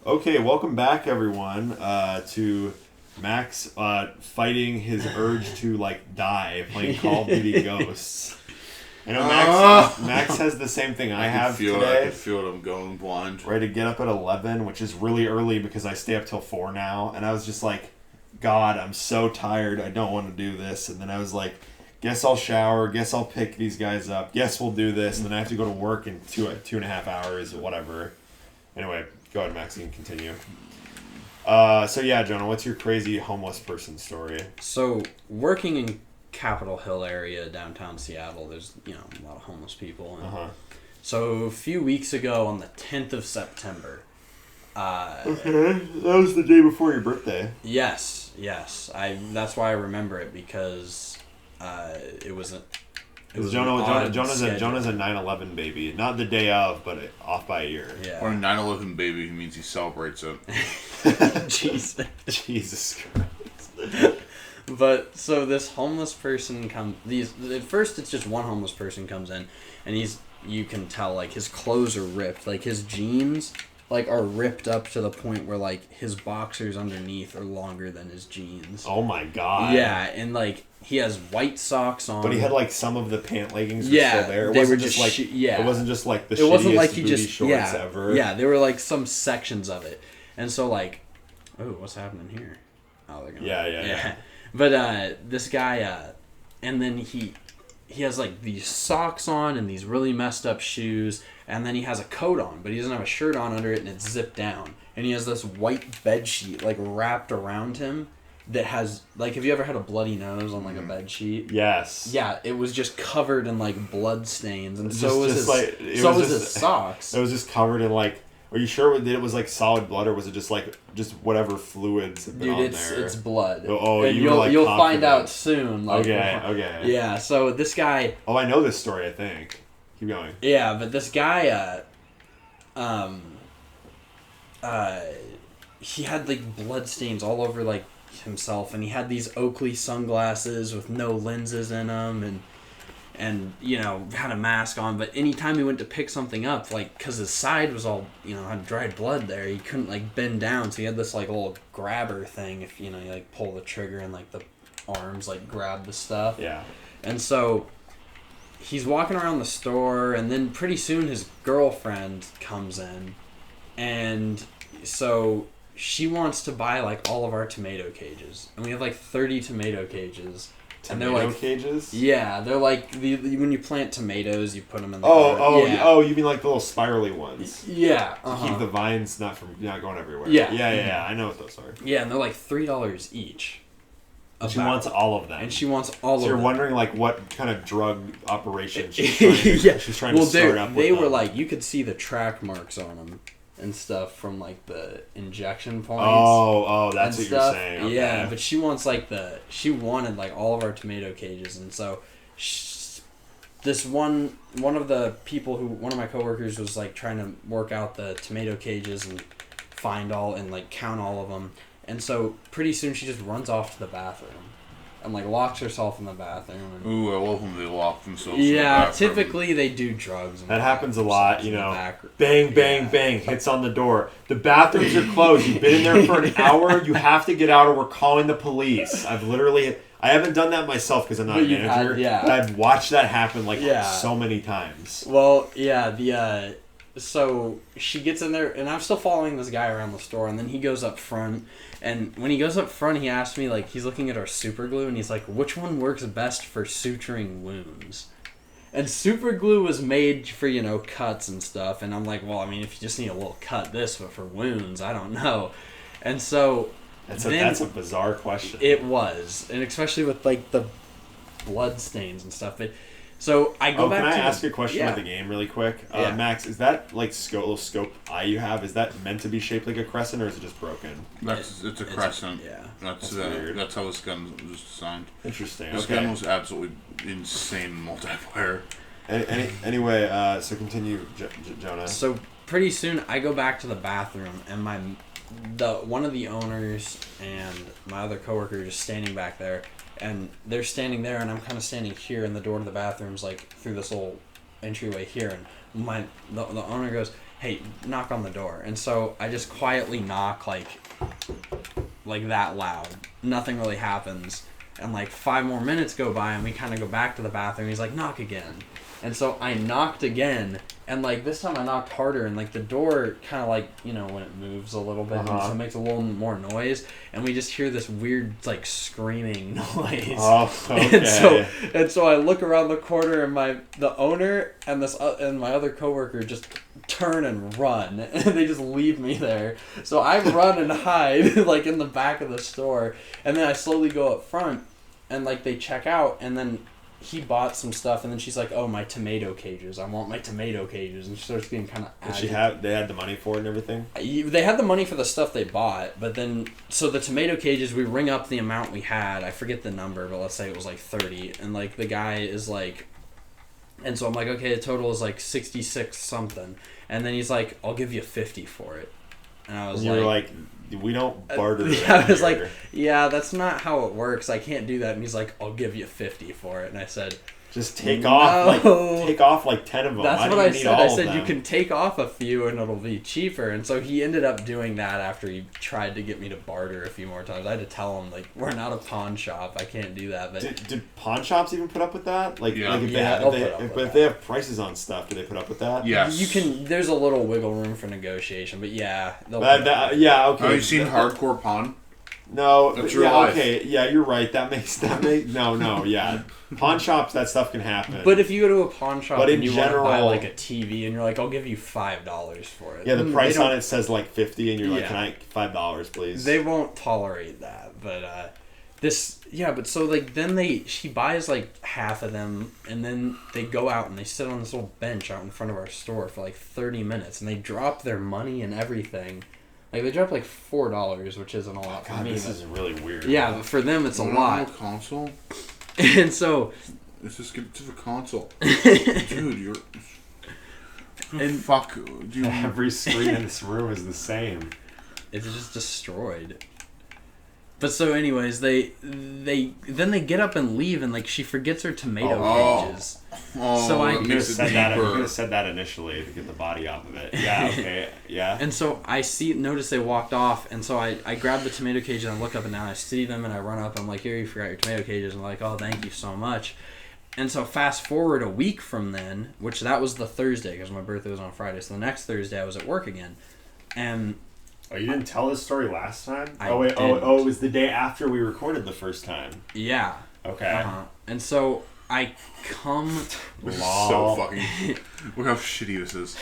Okay, welcome back, everyone, to Max fighting his urge to die playing Call of Duty Ghosts. I know Max has the same thing I have today. I can feel it. I'm going blind. Ready to get up at 11, which is really early because I stay up till 4 now. And I was just like, God, I'm so tired. I don't want to do this. And then I was like, guess I'll shower. Guess I'll pick these guys up. Guess we'll do this. And then I have to go to work in 2.5 hours or whatever. Anyway, go ahead, Max. You can continue. So yeah, Jonah, what's your crazy homeless person story? So working in Capitol Hill area, downtown Seattle, there's a lot of homeless people. And So a few weeks ago, on the 10th of September. Okay, that was the day before your birthday. Yes. That's why I remember it, because it was a. Jonah's a 9/11 baby. Not the day of, but off by a year. Yeah. Or a 9/11 baby means he celebrates it. Jesus Christ. But so this homeless person at first it's just one homeless person comes in, and you can tell his clothes are ripped, his jeans are ripped up to the point where his boxers underneath are longer than his jeans. Oh my God. Yeah, and he has white socks on. But he had some of the pant leggings were still there. They were just it wasn't just the it wasn't shittiest he booty just shorts ever. Yeah, there were some sections of it. And so oh, what's happening here? Oh, they're gonna Yeah. But this guy and then he has these socks on and these really messed up shoes, and then he has a coat on, but he doesn't have a shirt on under it, and it's zipped down. And he has this white bed sheet wrapped around him that has have you ever had a bloody nose on a bed sheet? Yes. Yeah, it was just covered in blood stains, and so was his socks. It was just covered in Are you sure that it was solid blood, or was it just whatever fluids had been on there? It's blood. Oh, and you'll find out soon. Okay. Yeah. So this guy. Oh, I know this story. I think. Keep going. Yeah, but this guy, he had blood stains all over himself, and he had these Oakley sunglasses with no lenses in them, and had a mask on, but anytime he went to pick something up, because his side was all, had dried blood there, he couldn't, bend down, so he had this, little grabber thing, if, you pull the trigger and, the arms, grab the stuff. Yeah. And so, he's walking around the store, and then pretty soon his girlfriend comes in, and so she wants to buy, all of our tomato cages, and we have, 30 tomato cages. Tomato cages? Yeah, they're when you plant tomatoes, you put them in the you mean the little spirally ones? Yeah. To keep the vines not going everywhere. Yeah. Yeah, I know what those are. Yeah, and they're $3 each. And she wants all of them. And she wants all of them. So you're wondering what kind of drug operation she's trying to start up with. They were you could see the track marks on them and stuff from the injection points. Oh, that's what you're saying. Okay. Yeah, but she wants she wanted all of our tomato cages, and so this one of the people one of my coworkers was trying to work out the tomato cages and find all and count all of them, and so pretty soon she just runs off to the bathroom and locks herself in the bathroom. And, ooh, I love when they lock themselves in the yeah, bathroom. typically they do drugs. That happens a lot, Bang, bang, hits on the door. The bathrooms are closed. You've been in there for an hour. You have to get out or we're calling the police. I haven't done that myself because I'm not a manager. But I've watched that happen so many times. Well, yeah, so she gets in there, and I'm still following this guy around the store, and then he goes up front, and when he goes up front, he asks me, he's looking at our super glue, and he's like, which one works best for suturing wounds? And super glue was made for, cuts and stuff, and I'm like, well, I mean, if you just need a little cut this, but for wounds, I don't know. And so... That's a bizarre question. It was, and especially with, the blood stains and stuff, So I go back to... Can I ask you a question about the game really quick? Yeah. Max, is that little scope eye you have, is that meant to be shaped like a crescent or is it just broken? It's a crescent. Yeah. That's weird. That's how this gun was designed. Interesting. This gun was absolutely insane multiplayer. Anyway, so continue, Jonah. So pretty soon I go back to the bathroom, and one of the owners and my other coworker are just standing back there. And they're standing there, and I'm kind of standing here, and the door to the bathroom's through this little entryway here. And the owner goes, hey, knock on the door. And so I just quietly knock, like that loud. Nothing really happens. And like 5 more minutes go by and we kind of go back to the bathroom. He's like, knock again. And so I knocked again, and like this time I knocked harder, and like the door kind of like, you know, when it moves a little bit, and so it makes a little more noise, and we just hear this weird like screaming noise. Oh, okay. And so I look around the corner, and the owner and and my other coworker just turn and run, and they just leave me there. So I run and hide like in the back of the store, and then I slowly go up front, and like they check out, and then he bought some stuff, and then she's like, "Oh, my tomato cages. I want my tomato cages." And she starts being kind of. Did they had the money for it and everything? They had the money for the stuff they bought, but then so the tomato cages, we ring up the amount we had. I forget the number, but let's say it was like 30, and like the guy is like, and so I'm like, okay, the total is like 66 something, and then he's like, "I'll give you 50 for it," and I was you were like, we don't barter. Yeah, I was like, yeah, that's not how it works. I can't do that. And he's like, I'll give you 50 for it. And I said, just take off like 10 of them. That's what I said. I said you can take off a few and it'll be cheaper. And so he ended up doing that after he tried to get me to barter a few more times. I had to tell him, like, we're not a pawn shop. I can't do that. But did pawn shops even put up with that? Like, yeah. if they have prices on stuff, do they put up with that? Yes. You can. There's a little wiggle room for negotiation, but yeah. Yeah. Okay. Have you seen Hardcore Pawn? No, That's yeah, real life. okay, yeah, you're right. No, yeah. Pawn shops, that stuff can happen. But if you go to a pawn shop but and you want to buy general, like a TV and you're like, I'll give you $5 for it. Yeah, the price on it says like 50, and you're like, can I $5, please? They won't tolerate that, but but so like then she buys like half of them, and then they go out and they sit on this little bench out in front of our store for like 30 minutes, and they drop their money and everything. Like, they dropped like $4, which isn't a lot for me. This is really weird. Yeah, but for them, it's a lot. Console? And so... Let's just get to the console. Dude, you're... And fuck, dude. Every screen in this room is the same. It's just destroyed. But so anyways, then they get up and leave, and like she forgets her tomato cages. Oh, so you could have said that initially to get the body off of it. Yeah, okay, yeah. And so notice they walked off, and so I grab the tomato cages and I look up and down, I see them, and I run up, I'm like, here, you forgot your tomato cages. I'm like, oh, thank you so much. And so fast forward a week from then, which that was the Thursday, because my birthday was on Friday, so the next Thursday I was at work again. And... Oh, you didn't tell this story last time? Didn't. It was the day after we recorded the first time. Yeah. Okay. Uh-huh. And so I come... This is so fucking... Look how shitty this is.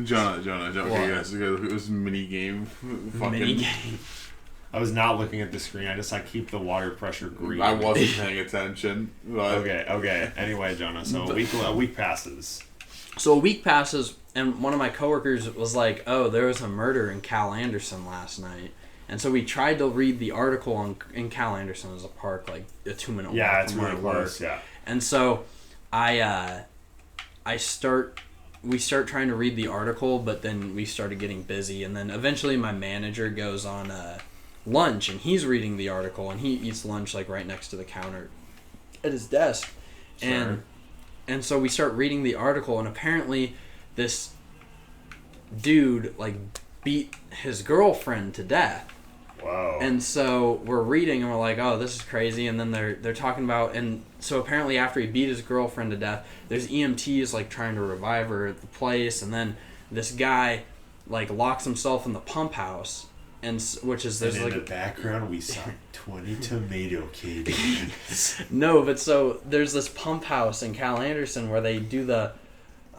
Jonah, okay, guys, it was mini game. Mini game. I was not looking at the screen. I keep the water pressure green. I wasn't paying attention. But... Okay. Anyway, Jonah, so a week passes. So a week passes, and one of my coworkers was like, oh, there was a murder in Cal Anderson last night. And so we tried to read the article in Cal Anderson as a park, like a 2-minute walk. Yeah, it's really close, yeah. And so we start trying to read the article, but then we started getting busy. And then eventually my manager goes on lunch, and he's reading the article, and he eats lunch like right next to the counter at his desk. Sure. And so we start reading the article, and apparently this dude like beat his girlfriend to death. Whoa. And so we're reading, and we're like, oh, this is crazy. And then they're talking about, and so apparently after he beat his girlfriend to death, there's EMTs like trying to revive her at the place, and then this guy like locks himself in the pump house. And which is there's and in like the background we saw 20 tomato cages. No, but so there's this pump house in Cal Anderson where they do the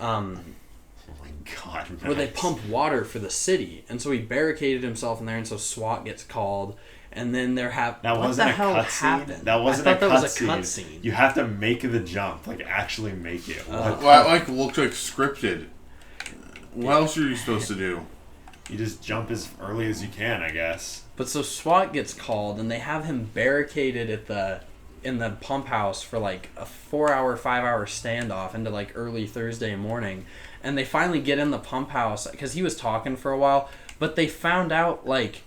oh my god, nice. Where they pump water for the city, and so he barricaded himself in there, and so SWAT gets called, and then that wasn't a cutscene. That wasn't a cutscene. You have to make the jump, like actually make it. Well, it like looked like scripted. What else are you supposed to do? You just jump as early as you can, I guess. But so SWAT gets called, and they have him barricaded in the pump house for like a 4-hour, 5-hour standoff into like early Thursday morning. And they finally get in the pump house because he was talking for a while, but they found out like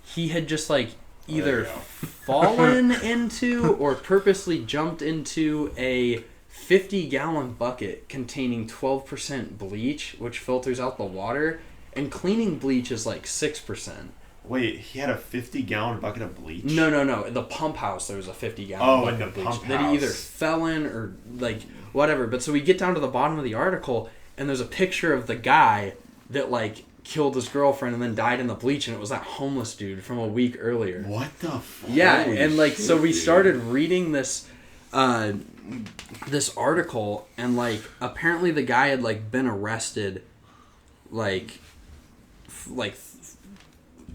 he had just like either fallen into or purposely jumped into a 50-gallon bucket containing 12% bleach, which filters out the water, and cleaning bleach is like 6%. Wait, he had a 50-gallon bucket of bleach? No. The pump house, there was a 50-gallon bucket of bleach that he either fell in or like whatever. But so we get down to the bottom of the article, and there's a picture of the guy that like killed his girlfriend and then died in the bleach, and it was that homeless dude from a week earlier. What the fuck? Yeah, and like so we started reading this this article, and like apparently the guy had like been arrested like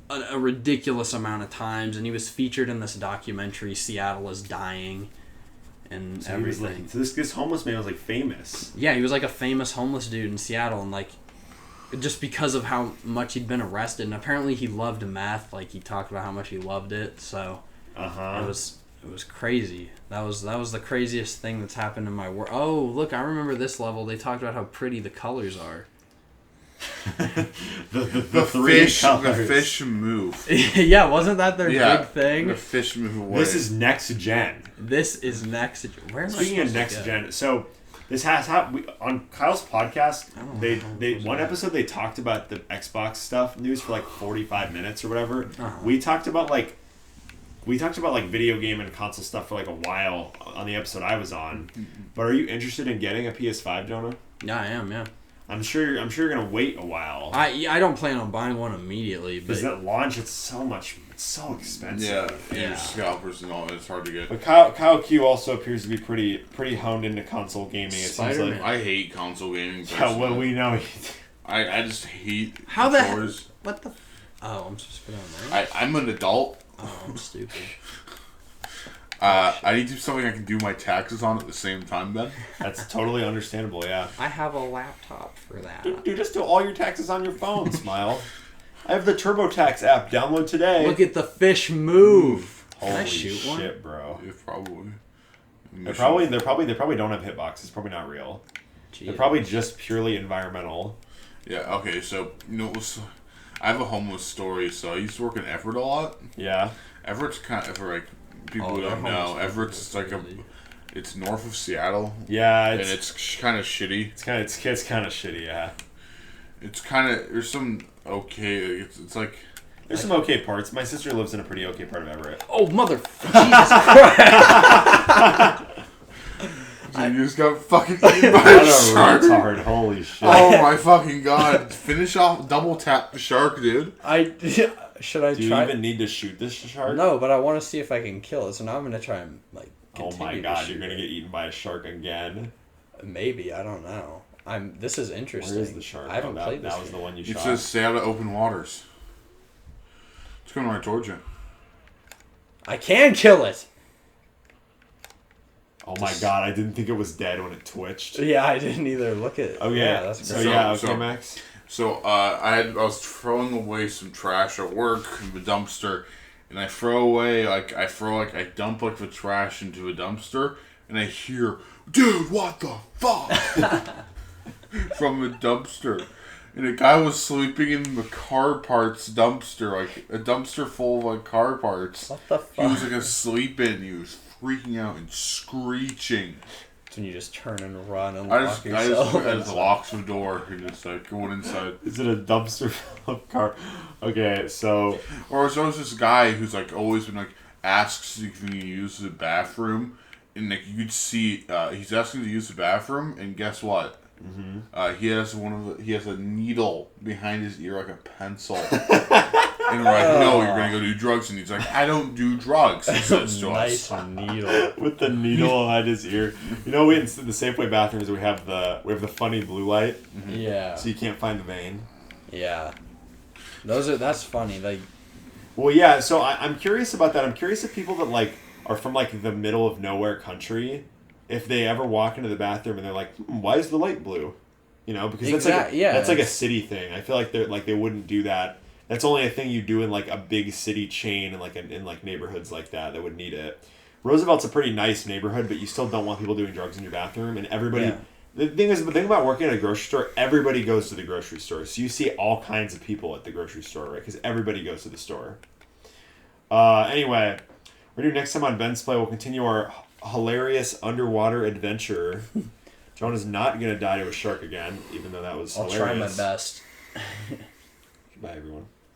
a ridiculous amount of times, and he was featured in this documentary Seattle is Dying and so everything. So this homeless man was like famous. Yeah, he was like a famous homeless dude in Seattle, and like just because of how much he'd been arrested, and apparently he loved meth. Like he talked about how much he loved it, so it was crazy. That was the craziest thing that's happened in my world. Oh, look, I remember this level. They talked about how pretty the colors are. the fish move. Yeah, wasn't that their big thing? The fish move away. This is next gen. Where am Speaking of next gen, so this has on Kyle's podcast. They one episode they talked about the Xbox stuff news for like 45 minutes or whatever. Uh-huh. We talked about like video game and console stuff for like a while on the episode I was on. But are you interested in getting a PS5, Jonah? Yeah, I am. Yeah. I'm sure you're gonna wait a while. I don't plan on buying one immediately, but because at launch it's so expensive. Yeah. Scalpers and all. It's hard to get. But Kyle Q also appears to be pretty honed into console gaming. It seems like. I hate console gaming. Yeah, well, we know. I just hate how controllers. What the? Oh, I'm supposed to put on there. I'm an adult. Oh, I'm stupid. I need to do something I can do my taxes on at the same time, Ben. That's totally understandable, yeah. I have a laptop for that. Dude, just do all your taxes on your phone, Smile. I have the TurboTax app. Download today. Look at the fish move. Can Holy I shoot shit, one? bro. Yeah, probably. They probably don't have hitboxes. Probably not real. Jeez. They're probably just purely environmental. Yeah, okay, so, I have a homeless story. So I used to work in Everett a lot. Yeah. Everett's kind of, for like, people who don't know, Everett's like it's north of Seattle. Yeah, and it's kind of shitty. It's kind of shitty, yeah. It's kind of, there's some okay, it's like... There's some okay parts. My sister lives in a pretty okay part of Everett. Oh, Jesus Christ. You just got fucking eaten by a shark. Retard. Holy shit. Oh my fucking god. Finish off, double tap the shark, dude. Should I Do try? you even need to shoot this shark? No, but I want to see if I can kill it. So now I'm going to try and continue. Oh my god, you're going to get eaten by a shark again? Maybe, I don't know. This is interesting. Where is the shark? I haven't played this. That was the one you shot. It says stay out of open waters. It's coming right towards you. I can kill it. Oh my god, I didn't think it was dead when it twitched. Yeah, I didn't either. Look at it. Oh yeah, that's great. Okay, Max. So I was throwing away some trash at work in the dumpster, and I dump like the trash into a dumpster, and I hear, "Dude, what the fuck?" from the dumpster. And a guy was sleeping in the car parts dumpster, like a dumpster full of like car parts. What the fuck? He was like asleep in. He was freaking out and screeching. That's when you just turn and run and I lock yourself. I just locked the door and just like going inside. Is it a dumpster full of car? Okay, so. Or so was this guy who's like always been like asks if he can use the bathroom, and like you could see he's asking to use the bathroom, and guess what? Mm-hmm. He has a needle behind his ear like a pencil. And we're like, no, you're gonna go do drugs, and he's like, I don't do drugs. He says to us. Nice needle. With the needle behind his ear. You know, in the Safeway bathrooms we have the funny blue light. Mm-hmm. Yeah. So you can't find the vein. Yeah. That's funny. Like. Well, yeah. So I'm curious about that. I'm curious if people that like are from like the middle of nowhere country, if they ever walk into the bathroom and they're like, why is the light blue? You know, because that's like a city thing. I feel like they wouldn't do that. That's only a thing you do in like a big city chain and like in like neighborhoods like that would need it. Roosevelt's a pretty nice neighborhood, but you still don't want people doing drugs in your bathroom. And everybody, the thing about working at a grocery store, everybody goes to the grocery store. So you see all kinds of people at the grocery store, right? Because everybody goes to the store. Anyway, we're doing next time on Ben's Play. We'll continue our hilarious underwater adventure. Jonah's not going to die to a shark again, even though that was I'll hilarious. try my best. Bye, everyone.